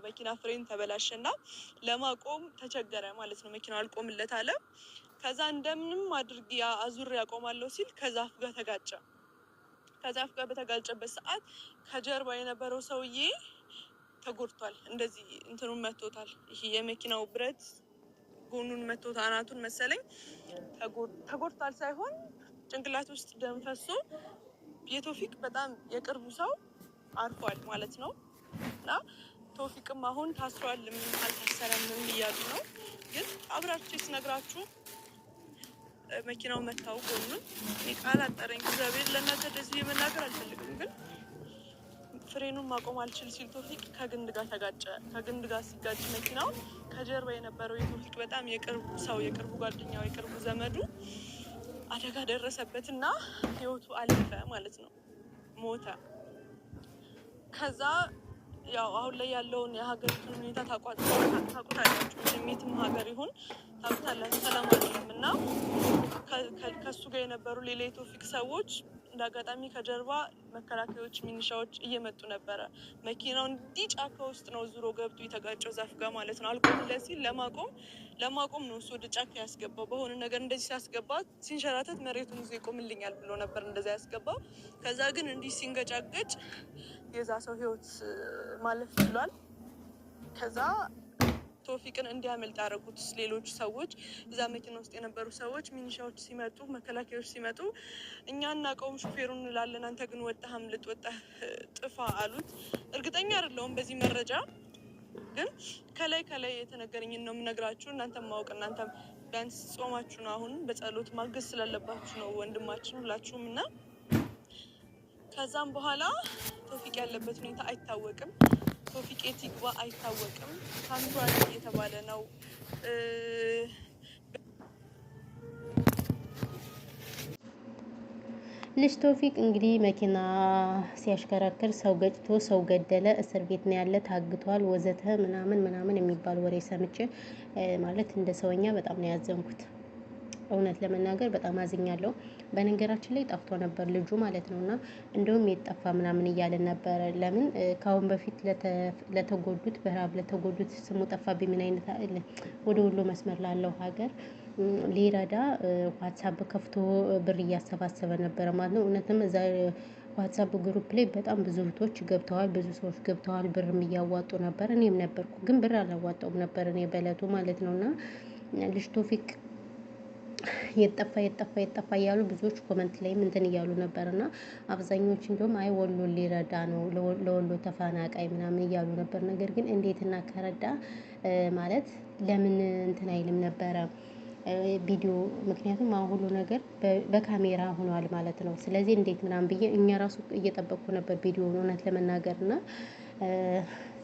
የነበረው መኪና ፍሬን ተበላሸና ለማቆም ተቸገረ ማለት ነው። መኪናው አልቆምለት አለ። ከዛ እንደምንም አድርጌ አዙሬ ያቆማለሁ ሲል ከዛፍ ጋር ተጋጨ። ከዛፍ ጋር በተጋጨበት ሰዓት ከጀርባ የነበረው ሰውዬ ተጎድቷል። እንደዚህ እንትኑን መቶታል። ይሄ የመኪናው ብረት ጎኑን መቶት አናቱን መሰለኝ ተጎድቷል ሳይሆን ጭንቅላት ውስጥ ደም ፈሶ የቶፊቅ በጣም የቅርቡ ሰው አርፏል ማለት ነው። እና ቶፊቅም አሁን ታስሯል፣ አልታሰረም እያሉ ነው። ግን አብራችሁ ስነግራችሁ መኪናው መታው ጎኑን ቃል አጠረኝ። እግዚአብሔር ለእናንተ እንደዚህ የመናገር አልፈልግም፣ ግን ፍሬኑን ማቆም አልችል ሲል ቶፊቅ ከግንድ ጋር ተጋጨ። ከግንድ ጋር ሲጋጭ መኪናው ከጀርባ የነበረው የቶፊቅ በጣም የቅርቡ ሰው፣ የቅርቡ ጓደኛው፣ የቅርቡ ዘመዱ አደጋ ደረሰበትና ህይወቱ አለፈ ማለት ነው። ሞተ። ከዛ ያው አሁን ላይ ያለውን የሀገሪቱን ሁኔታ ታውቁታላችሁ። የትም ሀገር ይሁን ታውቁታላችሁ፣ ሰላም አይደለም እና ከሱ ጋር የነበሩ ሌላ የቶፊቅ ሰዎች እንደ አጋጣሚ ከጀርባ መከላከያዎች፣ ሚኒሻዎች እየመጡ ነበረ። መኪናው እንዲህ ጫካ ውስጥ ነው ዙሮ ገብቶ የተጋጨው ዛፍ ጋር ማለት ነው። አልቆምለት ሲል ለማቆም ነው እሱ ወደ ጫካ ያስገባው። በሆነ ነገር እንደዚህ ሲያስገባ ሲንሸራተት መሬቱን ይዞ ይቆምልኛል ብሎ ነበር እንደዛ ያስገባው። ከዛ ግን እንዲህ ሲንገጫገጭ የዛ ሰው ህይወት ማለፍ ችሏል። ከዛ ቶፊቅን እንዲያመልጥ ያደረጉት ሌሎች ሰዎች፣ እዛ መኪና ውስጥ የነበሩ ሰዎች፣ ሚኒሻዎች ሲመጡ፣ መከላከያዎች ሲመጡ እኛ እናቀውም ሹፌሩን እንላለን፣ አንተ ግን ወጣህ፣ አምልጥ፣ ወጣህ፣ ጥፋ አሉት። እርግጠኛ አይደለሁም በዚህ መረጃ፣ ግን ከላይ የተነገረኝን ነው የምነግራችሁ። እናንተም ማወቅ፣ እናንተም ቢያንስ ጾማችሁ ነው አሁን በጸሎት ማገዝ ስላለባችሁ ነው ወንድማችን ሁላችሁም። እና ከዛም በኋላ ቶፊቅ ያለበት ሁኔታ አይታወቅም። ቶፊቅ የት ይግባ አይታወቅም። ታንቷል እየተባለ ነው። ልጅ ቶፊቅ እንግዲህ መኪና ሲያሽከረክር ሰው ገጭቶ ሰው ገደለ፣ እስር ቤት ነው ያለ፣ ታግቷል፣ ወዘተ ምናምን የሚባል ወሬ ሰምቼ ማለት እንደ ሰውኛ በጣም ነው ያዘንኩት። እውነት ለመናገር በጣም አዝኛለሁ። በነገራችን ላይ ጠፍቶ ነበር ልጁ ማለት ነው። እና እንደውም የጠፋ ምናምን እያለን ነበረ። ለምን ከአሁን በፊት ለተጎዱት በረሃብ ለተጎዱት ስሙ ጠፋብኝ። ምን አይነት ወደ ወሎ መስመር ላለው ሀገር ሊረዳ ዋትሳፕ ከፍቶ ብር እያሰባሰበ ነበረ ማለት ነው። እውነትም እዛ ዋትሳፕ ግሩፕ ላይ በጣም ብዙ እህቶች ገብተዋል፣ ብዙ ሰዎች ገብተዋል፣ ብርም እያዋጡ ነበር። እኔም ነበርኩ፣ ግን ብር አላዋጣውም ነበር እኔ በእለቱ ማለት ነው። እና ልጅ ቶፊቅ የጠፋ እያሉ ብዙዎች ኮመንት ላይም እንትን እያሉ ነበር። እና አብዛኞች እንደውም አይ ወሎ ሊረዳ ነው ለወሎ ተፈናቃይ ምናምን እያሉ ነበር። ነገር ግን እንዴትና ከረዳ ማለት ለምን እንትን አይልም ነበረ ቪዲዮ። ምክንያቱም አሁን ሁሉ ነገር በካሜራ ሆኗል ማለት ነው። ስለዚህ እንዴት ምናምን ብዬ እኛ ራሱ እየጠበቅኩ ነበር ቪዲዮ እውነት ለመናገር። እና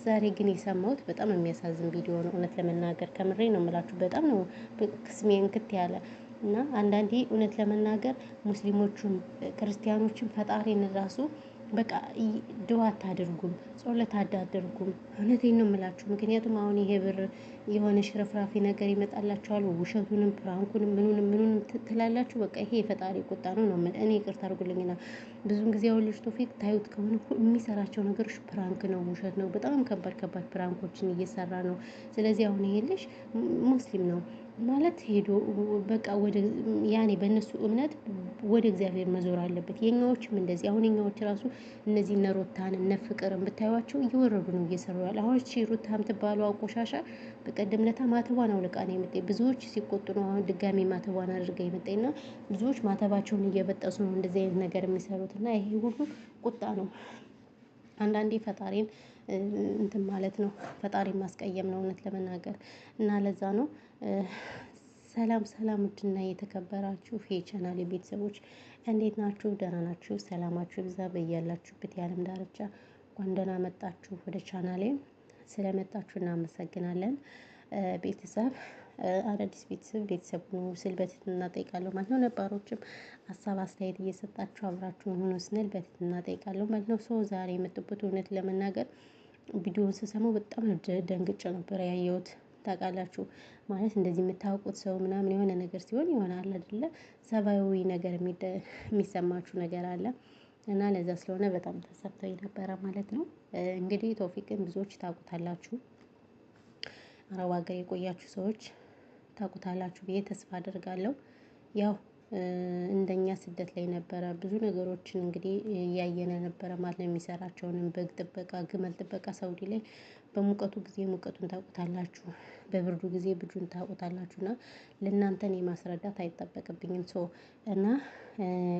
ዛሬ ግን የሰማሁት በጣም የሚያሳዝን ቪዲዮ ነው እውነት ለመናገር። ከምሬ ነው የምላችሁ። በጣም ነው ቅስሜ እንክት ያለ እና አንዳንዴ እውነት ለመናገር ሙስሊሞቹም ክርስቲያኖችም ፈጣሪን ራሱ በቃ ድዋ አታድርጉም፣ ጸሎት አታድርጉም። እውነቴን ነው የምላችሁ። ምክንያቱም አሁን ይሄ ብር የሆነ ሽረፍራፊ ነገር ይመጣላችኋል። ውሸቱንም ፕራንኩንም ምኑንም ትላላችሁ። በቃ ይሄ የፈጣሪ ቁጣ ነው ነው እኔ ይቅርታ አድርጉልኝና ብዙውን ጊዜ አሁን ልጅ ቶፊቅ ታዩት ከሆነ የሚሰራቸው ነገሮች ፕራንክ ነው፣ ውሸት ነው። በጣም ከባድ ፕራንኮችን እየሰራ ነው። ስለዚህ አሁን ይሄ ልጅ ሙስሊም ነው ማለት ሄዶ በቃ ወደ ያኔ በእነሱ እምነት ወደ እግዚአብሔር መዞር አለበት። የኛዎችም እንደዚህ አሁን የኛዎች ራሱ እነዚህ እነ ሩታን እነ ፍቅርን ብታዩዋቸው እየወረዱ ነው እየሰሩ ያለ። አሁን እቺ ሩታ የምትባለው ቆሻሻ በቀደም ለታ ማተቧን አውልቃ ነው የመጣኝ። ብዙዎች ሲቆጡ ነው አሁን ድጋሚ ማተቧን አድርጋ የመጣኝና ብዙዎች ማተባቸውን እየበጠሱ ነው እንደዚህ አይነት ነገር የሚሰሩት። እና ይሄ ሁሉ ቁጣ ነው። አንዳንዴ ፈጣሪን እንትን ማለት ነው፣ ፈጣሪን ማስቀየም ነው እውነት ለመናገር። እና ለዛ ነው ሰላም ውድና የተከበራችሁ የቻናሌ ቤተሰቦች እንዴት ናችሁ? ደህና ናችሁ? ሰላማችሁ ይብዛ በያላችሁበት የዓለም ዳርቻ። እንኳን ደህና መጣችሁ ወደ ቻናሌ። ስለመጣችሁ እናመሰግናለን። ቤተሰብ አዳዲስ ቤተሰብ ሁኑ ስል በትህትና እጠይቃለሁ ማለት ነው። ነባሮችም ሀሳብ አስተያየት እየሰጣችሁ አብራችሁ ሁኑ ስንል በትህትና እጠይቃለሁ ማለት ነው። ሰው ዛሬ የመጡበት እውነት ለመናገር ቪዲዮውን ስሰማው በጣም ደንግጬ ነበር ያየሁት። ታውቃላችሁ ማለት እንደዚህ የምታውቁት ሰው ምናምን የሆነ ነገር ሲሆን ይሆናል አይደለ? ሰብአዊ ነገር የሚሰማችሁ ነገር አለ። እና ለዛ ስለሆነ በጣም ተሰብተው ነበረ ማለት ነው። እንግዲህ ቶፊቅን ብዙዎች ታውቁታላችሁ። አረብ ሀገር የቆያችሁ ሰዎች ታውቁታላችሁ ብዬ ተስፋ አደርጋለሁ። ያው እንደኛ ስደት ላይ ነበረ ብዙ ነገሮችን እንግዲህ እያየነ ነበረ ማለት ነው። የሚሰራቸውንም በግ ጥበቃ፣ ግመል ጥበቃ ሳውዲ ላይ በሙቀቱ ጊዜ ሙቀቱን ታውቁታላችሁ፣ በብርዱ ጊዜ ብርዱን ታውቁታላችሁ። እና ለእናንተ እኔ ማስረዳት አይጠበቅብኝም። እና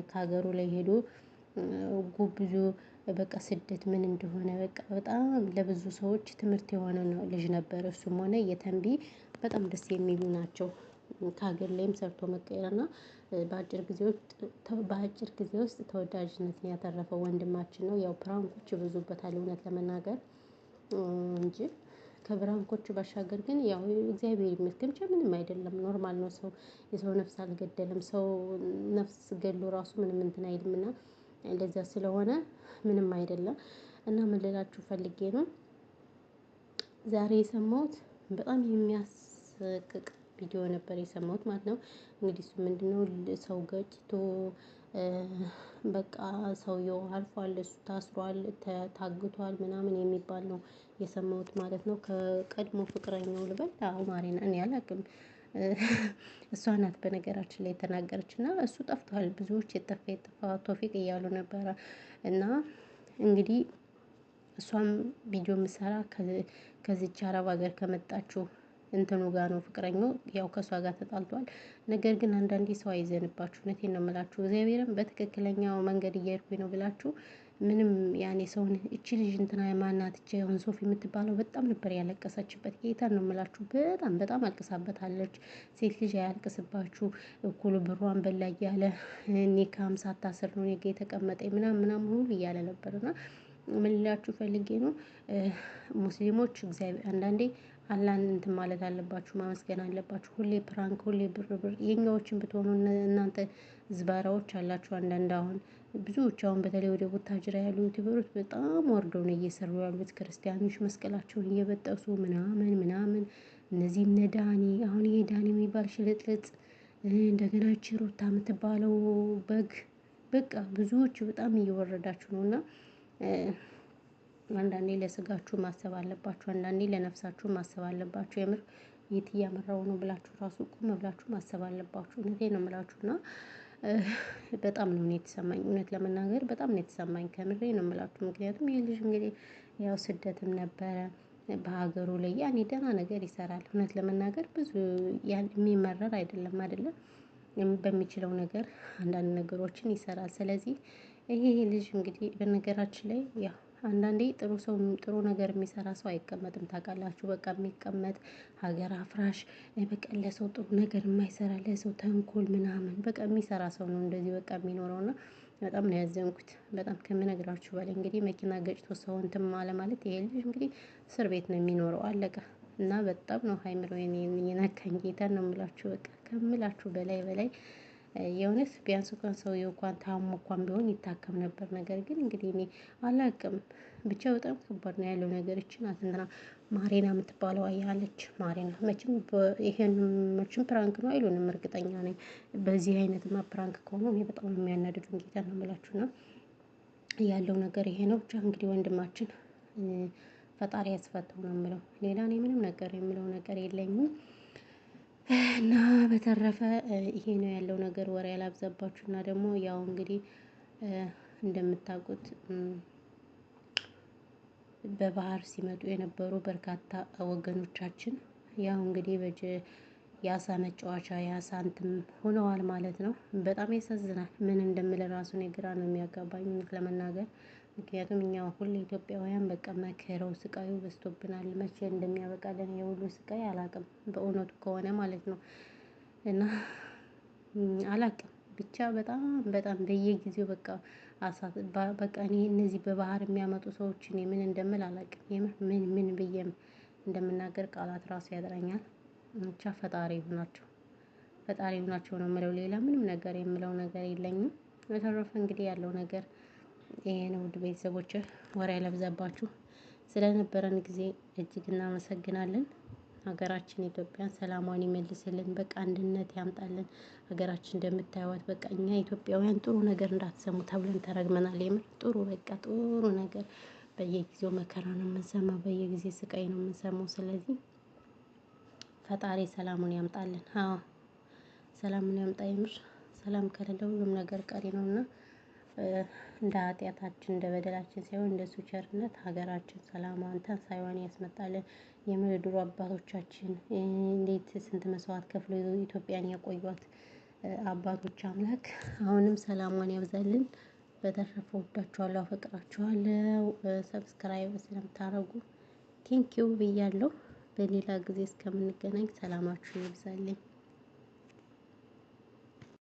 ከሀገሩ ላይ ሄዶ ጉብዞ በቃ ስደት ምን እንደሆነ በቃ በጣም ለብዙ ሰዎች ትምህርት የሆነ ነው ልጅ ነበረ። እሱም ሆነ የተንቢ በጣም ደስ የሚሉ ናቸው። ከሀገር ላይም ሰርቶ መቀየር እና በአጭር ጊዜ ውስጥ ተወዳጅነትን ያተረፈው ወንድማችን ነው። ያው ፕራንኮች ይበዙበታል እውነት ለመናገር እንጂ ከብራንኮቹ ባሻገር ግን ያው እግዚአብሔር ይመስገን ብቻ ምንም አይደለም፣ ኖርማል ነው። ሰው የሰው ነፍስ አልገደለም። ሰው ነፍስ ገድሎ ራሱ ምንም እንትን አይልምና እንደዛ ስለሆነ ምንም አይደለም። እና ምን ልላችሁ ፈልጌ ነው ዛሬ የሰማሁት በጣም የሚያስቅቅ ቪዲዮ ነበር የሰማሁት ማለት ነው። እንግዲህ እሱ ምንድነው ሰው ገጭቶ በቃ ሰውየው አልፏል፣ እሱ ታስሯል፣ ታግቷል ምናምን የሚባል ነው የሰማሁት ማለት ነው። ከቀድሞ ፍቅረኛው ልበል? አዎ ማሬና እኔ አላውቅም። እሷ ናት በነገራችን ላይ የተናገረች እና እሱ ጠፍቷል። ብዙዎች የጠፋ ቶፊቅ እያሉ ነበረ። እና እንግዲህ እሷም ቪዲዮ የምትሰራ ከዚች አረብ ሀገር ከመጣችው እንትኑ ጋር ነው ፍቅረኛው ያው ከእሷ ጋር ተጣልቷል። ነገር ግን አንዳንዴ ሰው አይዘንባችሁ፣ እውነቴን ነው የምላችሁ። እግዚአብሔርም በትክክለኛው መንገድ እየሄድኩኝ ነው ብላችሁ ምንም ያኔ ሰውን እቺ ልጅ እንትና ማናት እቺ አሁን ሶፊ የምትባለው በጣም ነበር ያለቀሰችበት። ጌታን ነው የምላችሁ። በጣም በጣም አልቅሳበታለች። ሴት ልጅ አያልቅስባችሁ እኩሉ ብሯን በላ እያለ ኒካም ሳታስር ነው እኔ ጋ የተቀመጠኝ ምናምን ምናምን ሁሉ እያለ ነበር። እና ምን ልላችሁ ፈልጌ ነው ሙስሊሞች እግዚአብሔር አንዳንዴ አላህን እንትን ማለት አለባችሁ፣ ማመስገን አለባችሁ። ሁሌ ፕራንክ፣ ሁሌ ብር የኛዎችን ብትሆኑ እናንተ ዝባራዎች አላችሁ። አንዳንድ አሁን ብዙዎች አሁን በተለይ ወደ ቡታጅራ ያሉ ዩቲዩበሮች በጣም ወርደው ነው እየሰሩ ያሉት። ክርስቲያኖች መስቀላቸውን እየበጠሱ ምናምን ምናምን። እነዚህም እነ ዳኒ አሁን ይሄ ዳኒ የሚባል ሽልጥልጥ እንደገና ይቺ ሩታ የምትባለው በግ በቃ ብዙዎቹ በጣም እየወረዳችሁ ነው። እና አንዳንዴ ለስጋችሁ ማሰብ አለባችሁ፣ አንዳንዴ ለነፍሳችሁ ማሰብ አለባችሁ። የምር የት እያመራው ነው ብላችሁ ራሱ ቁም ብላችሁ ማሰብ አለባችሁ። እውነቴን ነው የምላችሁ። እና በጣም ነው እኔ የተሰማኝ፣ እውነት ለመናገር በጣም ነው የተሰማኝ። ከምሬ ነው የምላችሁ። ምክንያቱም ይሄ ልጅ እንግዲህ ያው ስደትም ነበረ በሀገሩ ላይ ያኔ ደህና ነገር ይሰራል። እውነት ለመናገር ብዙ የሚመረር አይደለም አይደለም በሚችለው ነገር አንዳንድ ነገሮችን ይሰራል። ስለዚህ ይሄ ልጅ እንግዲህ በነገራችን ላይ ያው አንዳንዴ ጥሩ ሰው ጥሩ ነገር የሚሰራ ሰው አይቀመጥም ታውቃላችሁ። በቃ የሚቀመጥ ሀገር አፍራሽ በቃ ለሰው ጥሩ ነገር የማይሰራ ለሰው ተንኮል ምናምን በቃ የሚሰራ ሰው ነው እንደዚህ በቃ የሚኖረው። እና በጣም ነው ያዘንኩት፣ በጣም ከምነግራችሁ በላይ። እንግዲህ መኪና ገጭቶ ሰው እንትን አለ ማለት ይሄ ልጅ እንግዲህ እስር ቤት ነው የሚኖረው አለቀ። እና በጣም ነው ሃይምሮዬን የነካኝ፣ ጌታን ነው የምላችሁ። በቃ ከምላችሁ በላይ በላይ የእውነት ቢያንስ እንኳን ሰውየው እንኳን ታሞ እንኳን ቢሆን ይታከም ነበር። ነገር ግን እንግዲህ እኔ አላውቅም ብቻ በጣም ከባድ ነው ያለው ነገር። ይቺ ናት እንትና ማሬና የምትባለው አያለች ማሬና መቼም ይሄን መቼም ፕራንክ ነው አይሉንም እርግጠኛ ነኝ። በዚህ አይነትማ ፕራንክ ከሆነ እኔ በጣም ነው የሚያናድዱኝ፣ ጌታ ነው የምላችሁ። እና ያለው ነገር ይሄ ነው። ብቻ እንግዲህ ወንድማችን ፈጣሪ ያስፈታው ነው የምለው። ሌላ እኔ ምንም ነገር የምለው ነገር የለኝም። እና በተረፈ ይሄ ነው ያለው ነገር። ወሬ ያላብዛባችሁ። እና ደግሞ ያው እንግዲህ እንደምታውቁት በባህር ሲመጡ የነበሩ በርካታ ወገኖቻችን ያው እንግዲህ የአሳ መጫወቻ የአሳ እንትን ሆነዋል ማለት ነው። በጣም ያሳዝናል። ምን እንደምል ራሱ እኔ ግራ ነው የሚያጋባኝ እውነት ለመናገር። ምክንያቱም እኛ ሁሌ ኢትዮጵያውያን በቃ መከራው ስቃዩ በዝቶብናል። መቼ እንደሚያበቃልን የሁሉ ስቃይ አላውቅም በእውነቱ ከሆነ ማለት ነው። እና አላውቅም ብቻ በጣም በጣም በየጊዜው በቃ በቃ እኔ እነዚህ በባህር የሚያመጡ ሰዎች እኔ ምን እንደምል አላውቅም። የምር ምን ብዬም እንደምናገር ቃላት ራሱ ያጥረኛል። ብቻ ፈጣሪ ይሁናቸው፣ ፈጣሪ ይሁናቸው ነው የምለው። ሌላ ምንም ነገር የምለው ነገር የለኝም። በተረፈ እንግዲህ ያለው ነገር ይሄ ነው። ውድ ቤተሰቦች ወሬ ያለብዛባችሁ። ስለነበረን ጊዜ እጅግ እናመሰግናለን። ሀገራችን ኢትዮጵያን ሰላሟን ይመልስልን። በቃ አንድነት ያምጣልን። ሀገራችን እንደምታዩት በቃ እኛ ኢትዮጵያውያን ጥሩ ነገር እንዳትሰሙ ተብለን ተረግመናል። የምር ጥሩ በቃ ጥሩ ነገር በየጊዜው መከራ ነው የምንሰማው፣ በየጊዜ ስቃይ ነው የምንሰማው። ስለዚህ ፈጣሪ ሰላሙን ያምጣልን። አዎ ሰላሙን ያምጣ። የምር ሰላም ከሌለ ሁሉም ነገር ቀሪ ነውና እንደ ኃጢአታችን እንደ በደላችን ሳይሆን እንደሱ ቸርነት ሀገራችን ሰላሟን ትንሳኤዋን ያስመጣልን። የምር ድሮ አባቶቻችን እንዴት ስንት መስዋዕት ከፍሎ ኢትዮጵያን ያቆዩት አባቶች አምላክ አሁንም ሰላሟን ያብዛልን። በተረፈ ወዳችኋለሁ፣ አፈቅራችኋለሁ። ሰብስክራይብ ስለምታደርጉ ቴንኪው ብያለሁ። በሌላ ጊዜ እስከምንገናኝ ሰላማችሁ ይብዛልኝ።